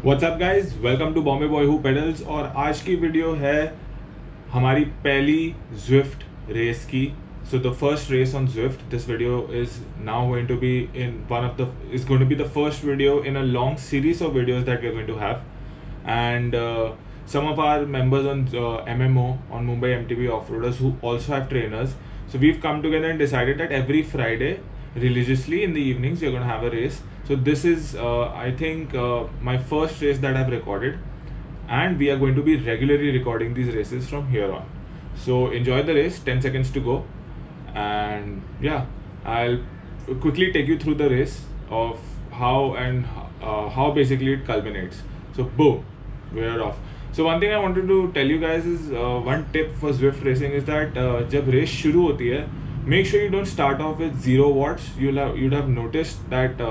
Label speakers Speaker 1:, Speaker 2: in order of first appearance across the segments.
Speaker 1: WhatsApp guys, welcome to Bombay boy who pedals. और आज की वीडियो है हमारी पहली Zwift रेस की। So the first race on Zwift, this video is now going to be in one of the is going to be the first video in a long series of videos that we are going to have, and some of our members on MMO on Mumbai MTB off-roaders who also have trainers. So we've come together and decided that every Friday religiously in the evenings we're going to have a race. So this is I think my first race that I've recorded, and we are going to be regularly recording these races from here on. So enjoy the race. 10 seconds to go, and yeah, I'll quickly take you through the race of how basically it culminates. So boom, we're off. So one thing I wanted to tell you guys is one tip for Zwift racing is that जब race शुरू होती है, make sure you don't start off with 0 watts. You'd have noticed that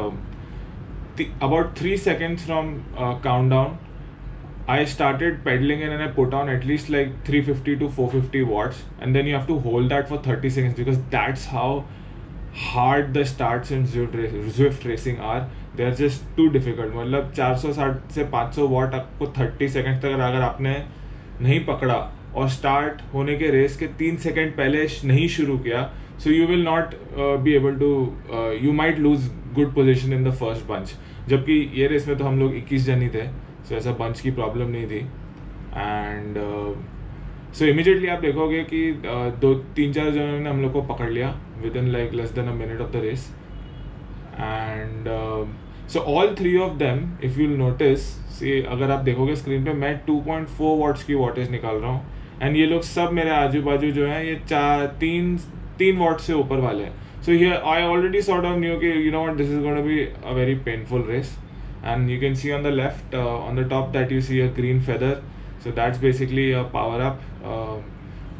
Speaker 1: about 3 seconds from countdown, I started pedaling and I put on at least like 350 to 450 watts, and then you have to hold that for 30 seconds because that's how hard the starts in Zwift racing are. They are just too difficult. मतलब 460 से 500 what आपको 30 second तक अगर आपने नहीं पकड़ा और start होने के रेस के 3 सेकंड पहले नहीं शुरू किया, so you will not be able to, you might lose good position in the first bunch. जबकि ये रेस में तो हम लोग 21 जन ही थे, सो ऐसा बंच की प्रॉब्लम नहीं थी. एंड सो इमीडिएटली आप देखोगे कि 2-3-4 जनों ने हम लोग को पकड़ लिया within like less than a minute of the race. And so all 3 of them, if you will notice, see अगर आप देखोगे स्क्रीन पे, मैं 2.4 वॉट्स की वॉटेज निकाल रहा हूँ, एंड ये लोग सब मेरे आजू बाजू जो हैं ये 3 वॉट से ऊपर वाले हैं. So here I already sort of knew कि you know what, this is going to be a very painful race. And you can see on the left on the top that you see a green feather. So that's basically a power up.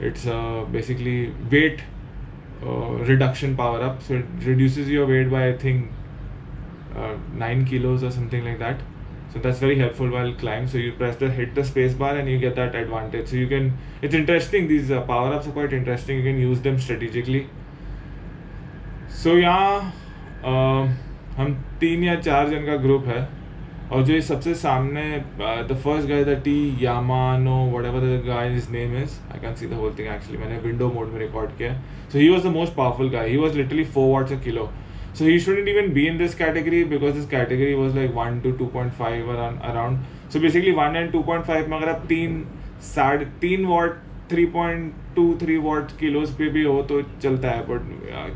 Speaker 1: It's basically weight reduction power up. So it reduces your weight by I think 9 kilos or something like that. So that's very helpful while climb. So you hit the space bar and you get that advantage. So you can, it's interesting. These power ups are quite interesting. You can use them strategically. So यहाँ हम 3 या 4 जन का group है, और जो सबसे सामने the first guy the T Yamano whatever the guy his name is, I can see the whole thing actually, मैंने विंडो मोड में रिकॉर्ड किया. So he was the most powerful guy. He was literally 4 watts a kilo. So he shouldn't even be in this category because this category was like 1 to 2.5 around. So basically 1 and 2.5 में अगर आप 3 watt 3.23 watt kilos पे भी हो तो चलता है, but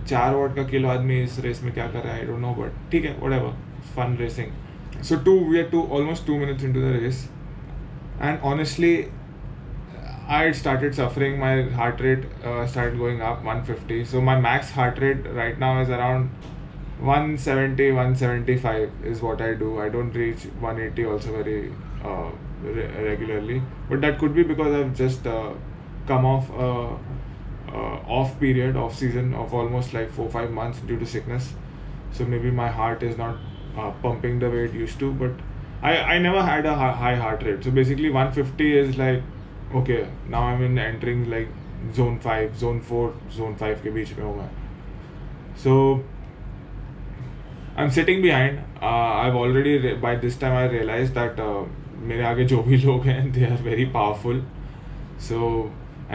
Speaker 1: 4 watt का किलो आदमी इस रेस में क्या कर रहा है, आई डोंट नो, बट ठीक है, whatever, fun racing. So we are almost 2 minutes into the race, and honestly, I had started suffering. My heart rate started going up, 150. So my max heart rate right now is around 170, 175 is what I do. I don't reach 180 also very regularly, but that could be because I've just come off off period, off season of almost like 4-5 months due to sickness. So maybe my heart is not pumping the way it used to, but I never had a high heart rate. So basically 150 is like, okay, now I'm entering like zone 5, zone 4, zone 5 के बीच में हूँ मैं. So I'm sitting behind. I've already by this time I realized that मेरे आगे जो भी लोग हैं they are very powerful. So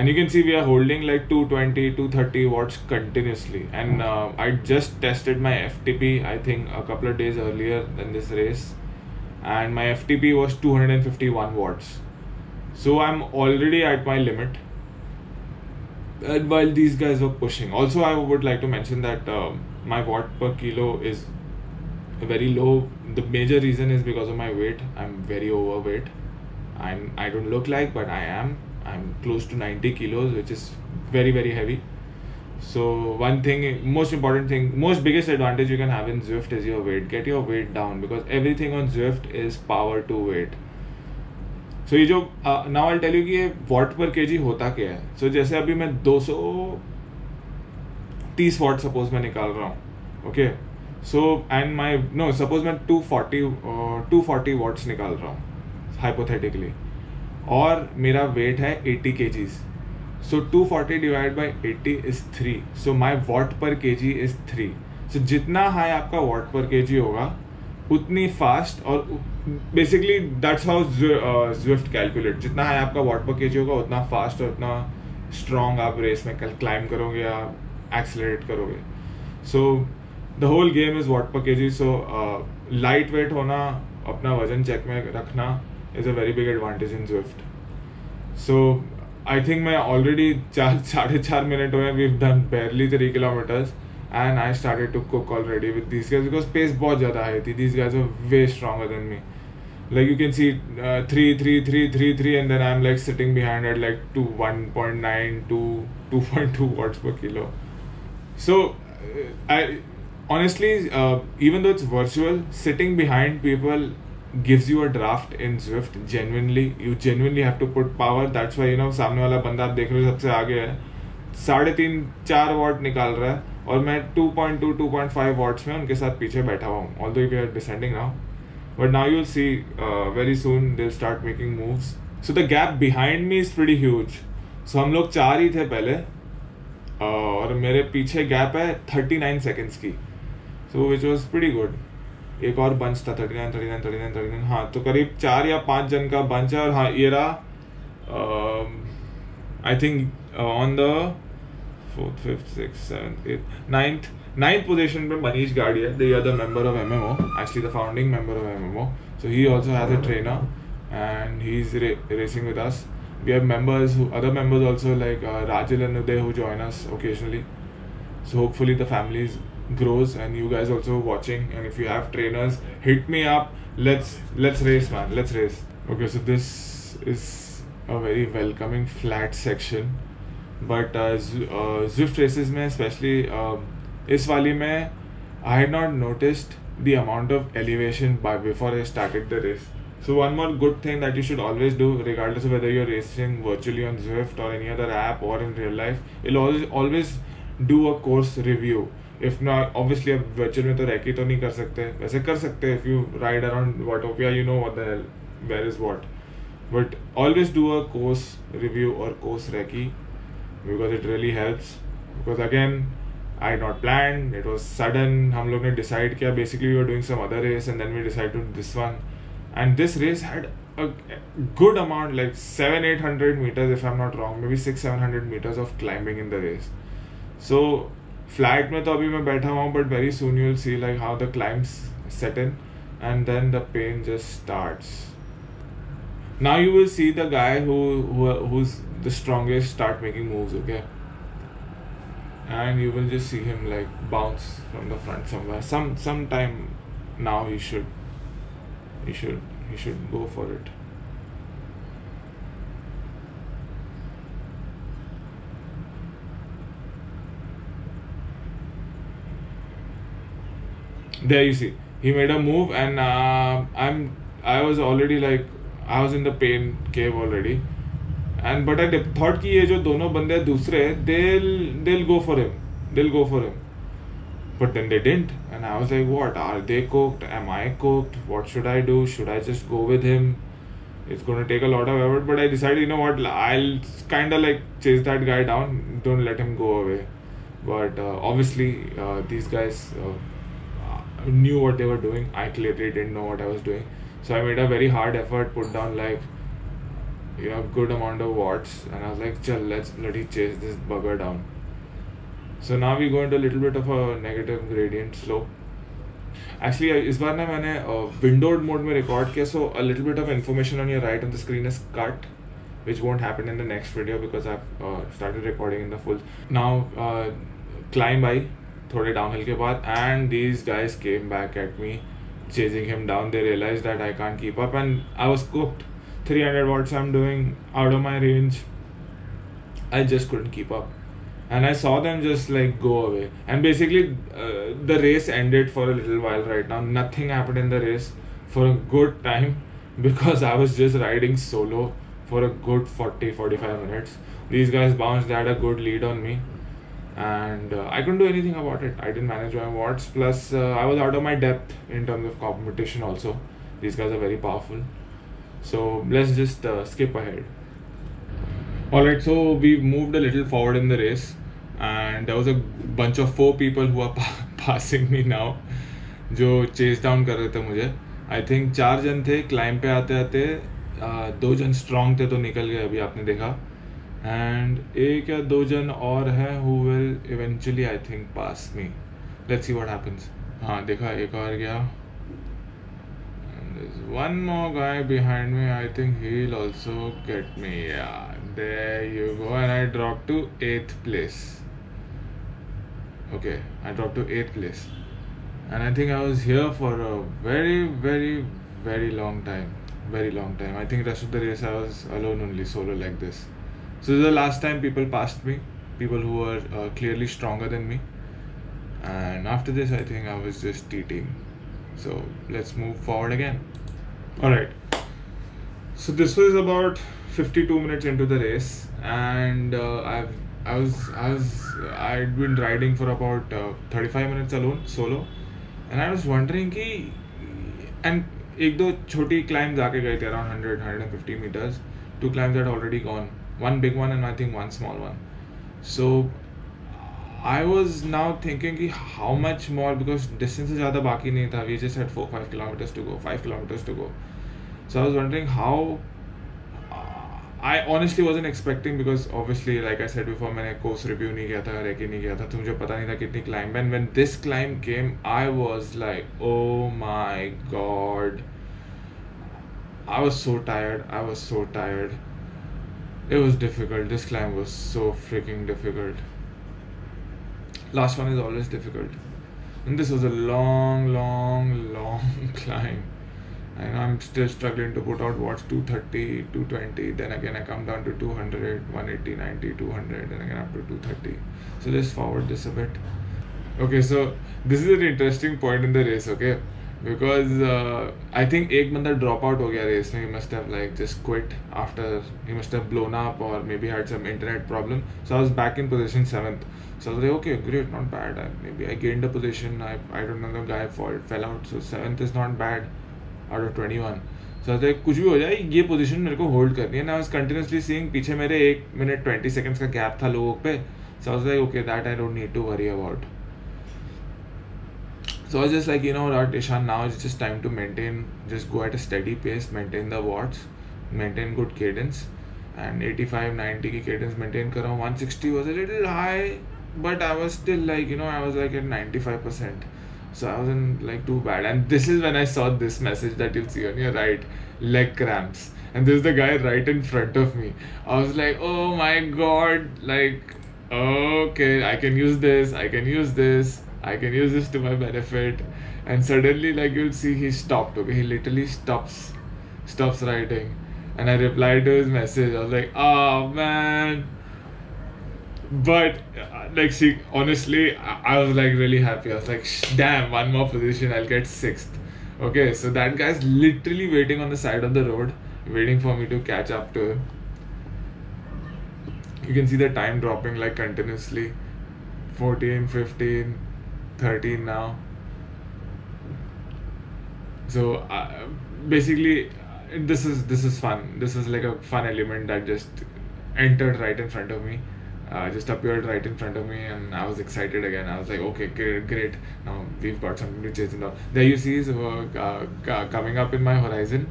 Speaker 1: and you can see we are holding like 220, 230 watts continuously. And I just tested my FTP I think a couple of days earlier than this race, and my FTP was 251 watts. So I'm already at my limit. And while these guys were pushing, also I would like to mention that my watt per kilo is very low. The major reason is because of my weight. I'm very overweight. I don't look like, but I am. I'm close to 90 kilos, which is very, very heavy. So one thing, most important thing, most biggest advantage you can have in Zwift is your weight. Get your weight down, because everything on Zwift is power to weight. So ये जो now I'll tell you कि ये watt per kg होता क्या है. So जैसे अभी मैं 230 watt suppose मैं निकाल रहा हूँ, okay. So and my no suppose मैं 240 watts निकाल रहा हूँ hypothetically, और मेरा वेट है 80 kgs. So 240 divided by 80 is 3. So my watt per kg is 3. So जितना हाई आपका watt per kg होगा, उतनी फास्ट और basically that's how Zwift calculate, जितना है आपका वॉट पर केजी होगा उतना फास्ट और उतना स्ट्रॉन्ग आप रेस में क्लाइम करोगे या एक्सेलरेट करोगे. So the whole game is watt per kg. So light weight होना, अपना वजन चेक में रखना is a very big advantage in Zwift. So I think मैं ऑलरेडी 4.5 मिनट हुए, we have done barely 3 kilometers and I started to cook already with these guys because pace बहुत ज़्यादा high थी. These guys are way stronger than me. Like you can see 3 and then I'm like sitting behind at like 1.9 to 2.2 watts per kilo. So I honestly, even though it's virtual, sitting behind people gives you a draft in Zwift. Genuinely, you genuinely have to put power. That's why, you know, सामने वाला बंदा आप देख रहे हो सबसे आगे है, 3.5-4 वॉट निकाल रहा है और मैं 2.2-2.5 वॉट्स में उनके साथ पीछे बैठा हुआ हूँ. Although we are descending now, but now you'll see very soon they'll start making moves. So the gap behind me is pretty huge. So हम लोग 4 ही थे पहले और मेरे पीछे गैप है 39 seconds की. So which was pretty good. एक और बंच था 39. हाँ, तो करीब 4 या 5 जन का बंच है. और हाँ, ये रहा I think on the 4th, 5th, 6th, 7th, 8th, 9th position पे मनीष गाड़ी है. They are the member of MMO, actually the founding member of MMO. So he also has a trainer and he's racing with us. We have other members also like Rajil and Uday who join us occasionally. So hopefully the family grows and you guys also watching, and if you have trainers, hit me up. Let's race, man. Let's race. Okay, so this is a very welcoming flat section. But Zwift races में especially इस वाली में I had not noticed the amount of elevation before I started the race. So one more good thing that you should always do, regardless of whether you're racing virtually on Zwift or any other app or in real life, you'll always do a course review. If not, obviously अब virtual में तो recce तो नहीं कर सकते, वैसे कर सकते if you ride around Watopia, you know what the hell, where is what. But always do a course review or course recce, because it really helps. Because again, I had not planned, it was sudden. हम लोग ने decide किया, basically we were doing some other race and then we decided to do this one. And this race had a good amount, like 700-800 meters if I'm not wrong, maybe 600-700 meters of climbing in the race. So flat में तो अभी मैं बैठा हुआ हूँ, but very soon you'll see like how the climbs set in and then the pain just starts. Now you will see the guy who's the strongest start making moves, okay? And you will just see him like bounce from the front somewhere. Sometime now he should go for it. There you see, he made a move and I was already like, I was in the pain cave already. And but I thought कि ये जो दोनों बंदे दूसरे they'll go for him. But then they didn't, and I was like, what, are they cooked? Am I cooked? What should I do? Should I just go with him? It's going to take a lot of effort, but I decided, you know what, I'll kind of like chase that guy down, don't let him go away. But obviously these guys knew what they were doing. I clearly didn't know what I was doing, so I made a very hard effort, put down like good amount of watts, and I was like, chal, let's bloody chase this bugger down. So now we go into a little bit of a negative gradient slope. Actually इस बार ना मैंने windowed mode में record किया, so a little bit of information on your right on the screen is cut, which won't happen in the next video because I've started recording in the full. Now climb आई थोड़े downhill के बाद, and these guys came back at me chasing him down. They realized that I can't keep up and I was cooked. 300 watts I'm doing, out of my range. I just couldn't keep up. And I saw them just like go away. And basically the race ended for a little while right now. Nothing happened in the race for a good time because I was just riding solo for a good 40-45 minutes. These guys bounced, they had a good lead on me. And I couldn't do anything about it. I didn't manage my watts. Plus I was out of my depth in terms of competition also. These guys are very powerful. So let's just skip ahead. Alright, so we've moved a little forward in the race and there was a bunch of 4 people who are passing me now. जो chess down कर रहे थे मुझे. I think 4 जन थे climb पे आते आते. 2 जन स्ट्रॉन्ग थे तो निकल गए, अभी आपने देखा. एंड 1 या 2 जन और हैं who will eventually I think pass me. Let's see what happens. हाँ देखा, एक और गया. There's one more guy behind me. I think he'll also get me. Yeah, there you go. And I dropped to 8th place. Okay, I dropped to 8th place. And I think I was here for a very, very, very long time. Very long time. I think rest of the race I was alone only, solo like this. So this is the last time people passed me. People who were clearly stronger than me. And after this, I think I was just teetering. So let's move forward again. Alright. So this was about 52 minutes into the race, and I'd been riding for about 35 minutes alone, solo, and I was wondering कि, and एक दो छोटी climbs आके गए थे around 150 meters. 2 climbs had already gone. One big one and I think one small one. So I was now thinking कि how much more, because distance से ज़्यादा बाकी नहीं था. We just had 4-5 kilometers to go, 5 kilometers to go. So I was wondering how. I honestly wasn't expecting, because obviously like I said before, मैंने course review नहीं किया था, recce नहीं किया था, तो मुझे पता नहीं था कितनी climb. And when this climb came, I was like, oh my god. I was so tired. It was difficult. This climb was so freaking difficult. Last one is always difficult. And this was a long climb. And I'm still struggling to put out watts. 230, 220. Then again I come down to 200, 180, 90, 200. Then again up to 230. So let's forward this a bit. Okay, so this is an interesting point in the race, okay? Because I think एक बंदा drop out हो गया race में. He must have like just quit after. He must have blown up or maybe had some internet problem. So I was back in position 7th. So I was like, okay, great, not bad. Maybe I gained a position. I don't know, the guy fell out. So 7th is not bad out of 21. So I was like, कुछ भी हो जाए, ये position मेरे को hold करनी है. And I was continuously seeing पीछे मेरे 1 minute 20 seconds का gap था लोगों पे. So I was like, okay, that I don't need to worry about. So I was just like, you know what, Ishan, now it's just time to just go at a steady pace, maintain the watts, maintain good cadence. And 85, 90 की cadence maintain कर रहा हूँ. 160 was a little high, but I was still like, you know, I was like at 95%. So I wasn't like too bad. And this is when I saw this message that you'll see on your right, leg cramps. And this is the guy right in front of me. I was like, oh my god, like, okay, I can use this to my benefit. And suddenly, like, you'll see he stopped. Okay, he literally stops writing. And I replied to his message. I was like, oh man. But like, see, honestly, I was like really happy. I was like, damn, one more position, I'll get 6th. Okay, so that guy's literally waiting on the side of the road, waiting for me to catch up to him. You can see the time dropping like continuously. 14, 15, 13 now. So basically, this is fun. This is like a fun element that just entered right in front of me. Just appeared right in front of me, and I was excited again. I was like, okay, great. Now we've got something to chase down. There you see is coming up in my horizon.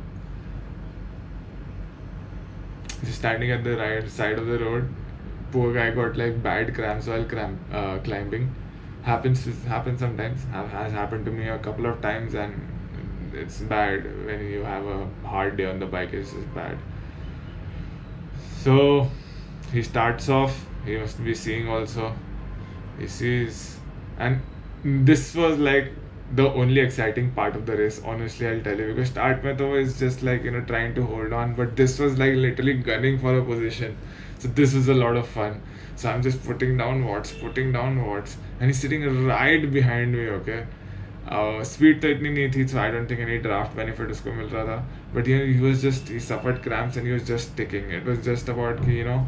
Speaker 1: Just standing at the right side of the road. Poor guy got like bad cramps while climbing. Happens sometimes. Has happened to me a couple of times, and it's bad when you have a hard day on the bike. It's just bad. So he starts off. He must be seeing also. He sees, and this was like the only exciting part of the race. Honestly, I'll tell you, because start mein to is just like, you know, trying to hold on, but this was like literally gunning for a position. So this was a lot of fun. So I'm just putting down watts, and he's sitting right behind me. Okay, speed तो इतनी नहीं थी, so I don't think any draft benefit उसको मिल रहा था. But you know, he suffered cramps and he was just sticking. It was just about, you know,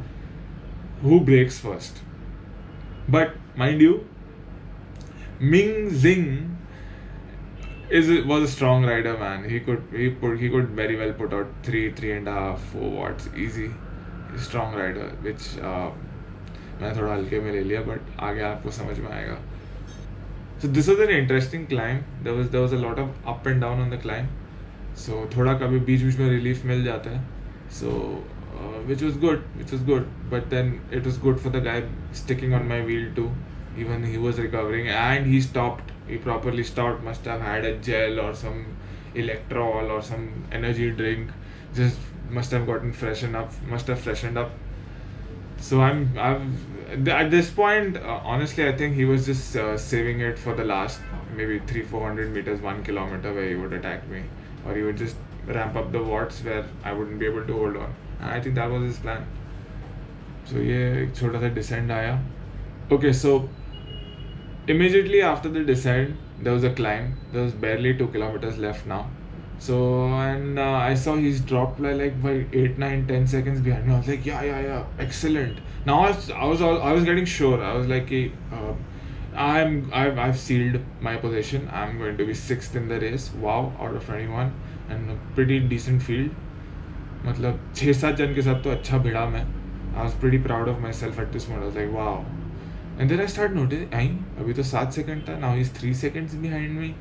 Speaker 1: who breaks first. But mind you, Ming Zing was a strong rider, man. He could very well put out 3.5, 4 watts easy. Strong rider, which मैं थोड़ा हल्के में ले लिया, but आगे आपको समझ में आएगा. So this was an interesting climb. There was a lot of up and down on the climb. So थोड़ा कभी बीच में relief मिल जाता है. So which was good. But then it was good for the guy sticking on my wheel too. Even he was recovering and he stopped. He properly stopped. Must have had a gel or some electrol or some energy drink. Just must have freshened up. So at this point, honestly, I think he was just saving it for the last maybe 300-400 meters, 1 kilometer, where he would attack me, or he would just ramp up the watts where I wouldn't be able to hold on. And I think that was his plan. So yeah, एक छोटा सा descent आया. Okay, so immediately after the descent, there was a climb. There was barely 2 kilometers left now. So and I saw he's dropped like by 8, 9, 10 seconds behind me. I was like, yeah, excellent. Now I was getting sure. I was like, I've sealed my position. I'm going to be 6th in the race. Wow, out of 21, and a pretty decent field. मतलब 6-7 जन के साथ तो अच्छा भिड़ा मैं. I was pretty proud of myself at this moment. I was like, wow. And then I started noticing, अभी तो 7 seconds था. Now he's 3 seconds behind me.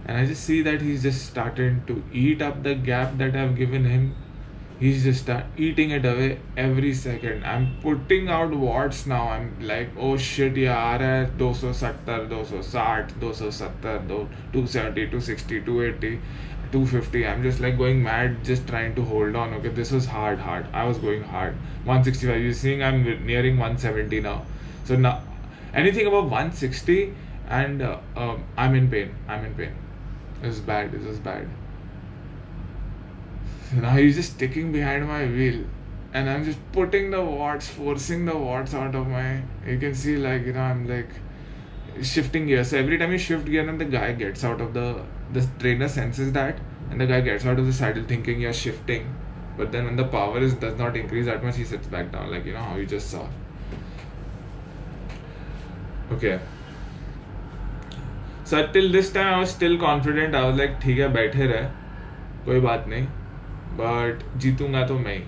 Speaker 1: And I just see that he's just started to eat up the gap that I've given him. He's just eating it away every second. I'm putting out watts now. I'm like, oh shit, ये आ रहा है 270, 260, 270, 270, 260, 280, 250. I'm just like going mad, just trying to hold on. Okay, this was hard. I was going hard. 165. You're seeing I'm nearing 170 now. So now anything above 160 and I'm in pain. This is bad. So now he's just sticking behind my wheel, and I'm just putting the watts, forcing the watts out of my. You can see, like, I'm like shifting gears. So every time you shift gear, and the guy gets out of the trainer senses that, and the guy gets out of the saddle thinking you're shifting. But then when the power does not increase that much, he sits back down, like how you just saw. Okay. So till this time I was still confident. I was like, ठीक है, बैठे रहे, कोई बात नहीं, but जीतूंगा तो मैं ही.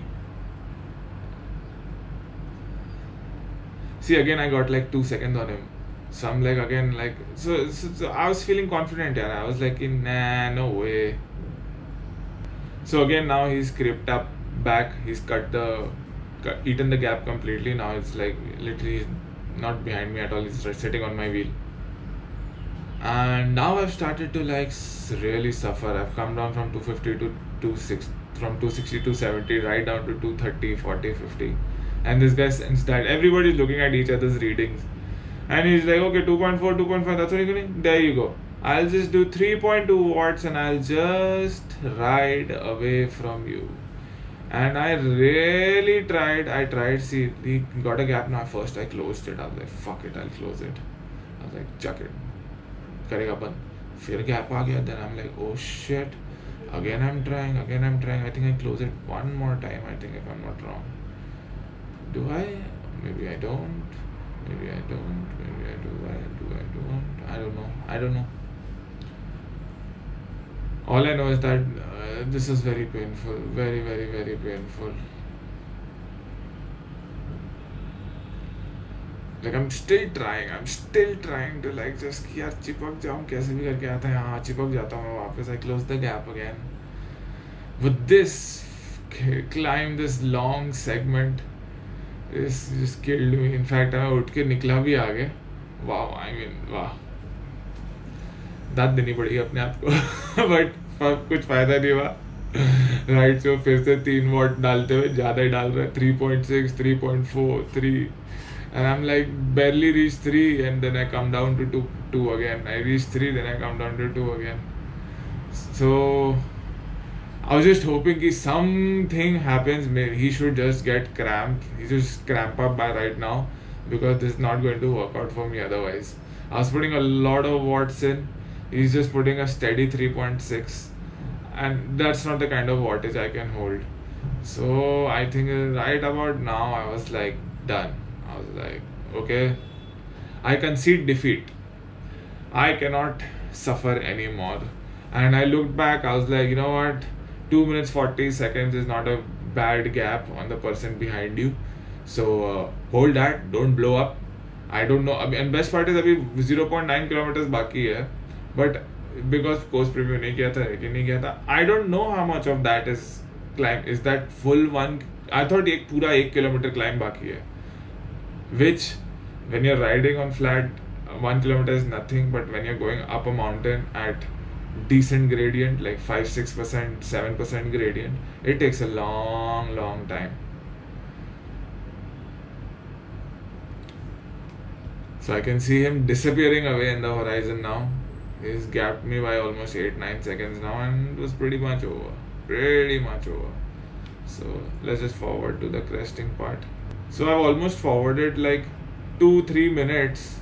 Speaker 1: See, again I got like 2 seconds on him. So I'm like, again, like, so I was feeling confident, yeah. I was like, nah, no way. So again, now he's crept up back. He's eaten the gap completely. Now it's like literally not behind me at all. He's sitting on my wheel. And now I've started to like really suffer. I've come down from 250 to 260, from 260 to 70, right down to 230, 40, 50. And this guy sensed that. Everybody's looking at each other's readings. And he's like, okay, 2.4, 2.5, that's what you're doing? There you go. I'll just do 3.2 watts and I'll just ride away from you. And I really tried. See, he got a gap now. First I closed it. I was like, fuck it, I'll close it. I was like, chuck it. करेगा बंद. फिर gap आ गया. Then I'm like, oh shit. Again I'm trying. I think I close it one more time, I think, if I'm not wrong. Do I? Maybe I don't. Maybe I don't. Maybe I do. I don't. I don't know. All I know is that this is very painful. Very, very, very painful. Like I'm still trying to like just कि यार चिपक जाऊँ, कैसे भी करके आता है, हाँ चिपक जाता हूँ मैं वापस. I close the gap again. But this climb, this long segment, this just killed me. In fact, मैं उठ के निकला भी आगे. Wow, I mean, wow. दाद देनी पड़ी अपने आप को. But कुछ फायदा नहीं हुआ. राइट से फिर से 3 वॉट डालते हुए ज़्यादा ही डाल रहे हैं. 3.6, 3.4, 3. And I'm like barely reached 3, and then I come down to 2 again. I reach 3, then I come down to 2 again. So I was just hoping that something happens. Maybe he should just get cramped. He just cramp up by right now, because this is not going to work out for me otherwise. I was putting a lot of watts in. He's just putting a steady 3.6, and that's not the kind of wattage I can hold. So I think right about now I was like done. I was like, okay, I concede defeat. I cannot suffer anymore. And I looked back, I was like, you know what, 2 minutes 40 seconds is not a bad gap on the person behind you. So hold that, don't blow up. I don't know. And best part is अभी 0.9 kilometers बाकी है, but because course preview नहीं किया था, rating नहीं किया था, I don't know how much of that is climb. Is that full one? I thought एक पूरा 1 kilometer climb बाकी है, which when you're riding on flat, 1 kilometer is nothing, but when you're going up a mountain at decent gradient, like 5-6%, 7% gradient, it takes a long time. So I can see him disappearing away in the horizon now. He's gapped me by almost 8-9 seconds now, and it was pretty much over. So let's just forward to the cresting part. So I've almost forwarded like 2-3 minutes,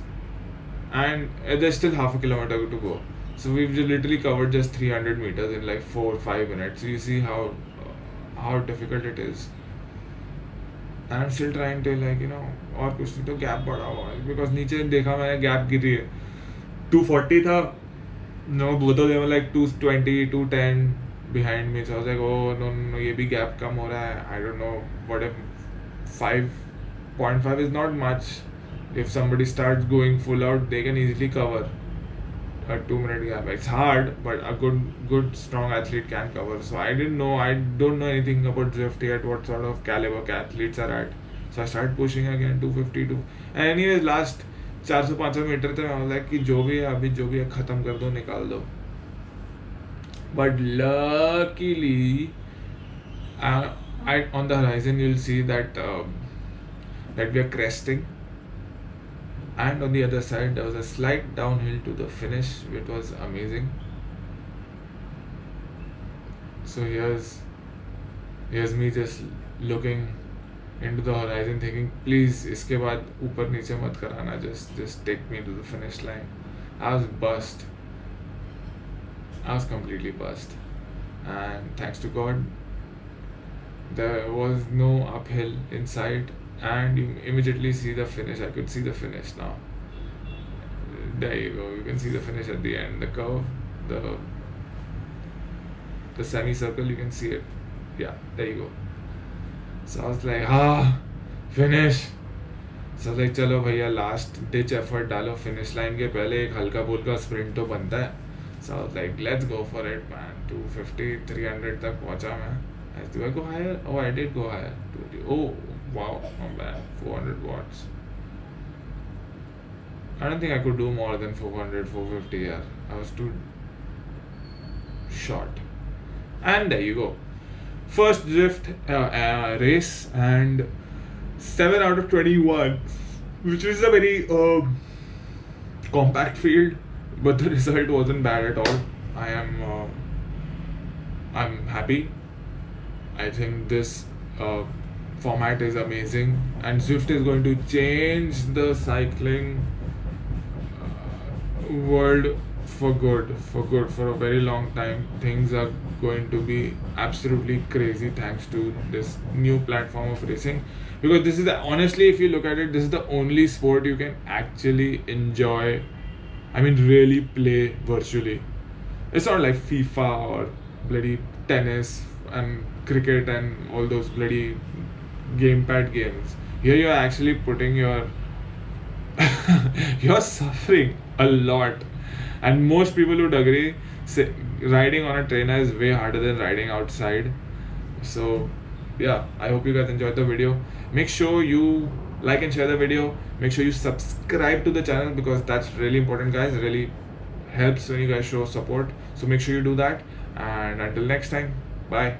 Speaker 1: and there's still half a kilometer to go. So we've just literally covered just 300 meters in like 4-5 minutes. So you see how difficult it is. And I'm still trying to, like, you know, और कुछ नहीं तो gap बढ़ा हुआ है, because नीचे देखा मैंने गैप गिरी है, 240 था, no, both of them were like 220, 210 behind me. So I was like, oh no, ये भी गैप कम हो रहा है. I don't know what if 5.5 is not much. If somebody starts going full out, they can easily cover a 2-minute gap. It's hard, but a good strong athlete can cover. So I don't know anything about Zwift yet, what sort of caliber athletes are at. So I started pushing again, 252. And anyways, last 400-500 metre थे, I was like कि जो भी है अभी, जो भी है खत्म कर दो, निकाल दो. But luckily, on the horizon you'll see that we are cresting. And on the other side, there was a slight downhill to the finish, which was amazing. So here's me just looking into the horizon, thinking, please, इसके बाद ऊपर नीचे मत कराना, just take me to the finish line. I was buzzed. I was completely buzzed. And thanks to God, there was no uphill in sight. And you immediately see the finish. I could see the finish now. There you go. You can see the finish at the end. The curve, the semicircle. You can see it. Yeah, there you go. So I was like, finish. So I was like, चलो भैया, last ditch effort डालो. Finish line के पहले एक हल्का फुल्का sprint तो बनता है. So I was like, let's go for it, man. 250, 300 तक पहुंचा मैं. Do I go higher? Oh, I did go higher. Oh. Wow, not bad. 400 watts. I don't think I could do more than 400, 450 here. I was too short. And there you go. First Zwift race, and 7 out of 21, which is a very compact field, but the result wasn't bad at all. I'm happy. I think this format is amazing, and Zwift is going to change the cycling world for good, for a very long time. Things are going to be absolutely crazy thanks to this new platform of racing, because this is honestly, if you look at it, this is the only sport you can actually enjoy, I mean really play virtually. It's not like FIFA or bloody tennis and cricket and all those bloody gamepad games. Here you're actually putting your you're suffering a lot, and most people would agree, say, riding on a trainer is way harder than riding outside. So yeah, I hope you guys enjoyed the video. Make sure you like and share the video. Make sure you subscribe to the channel, because that's really important, guys. It really helps when you guys show support. So make sure you do that, and until next time, bye.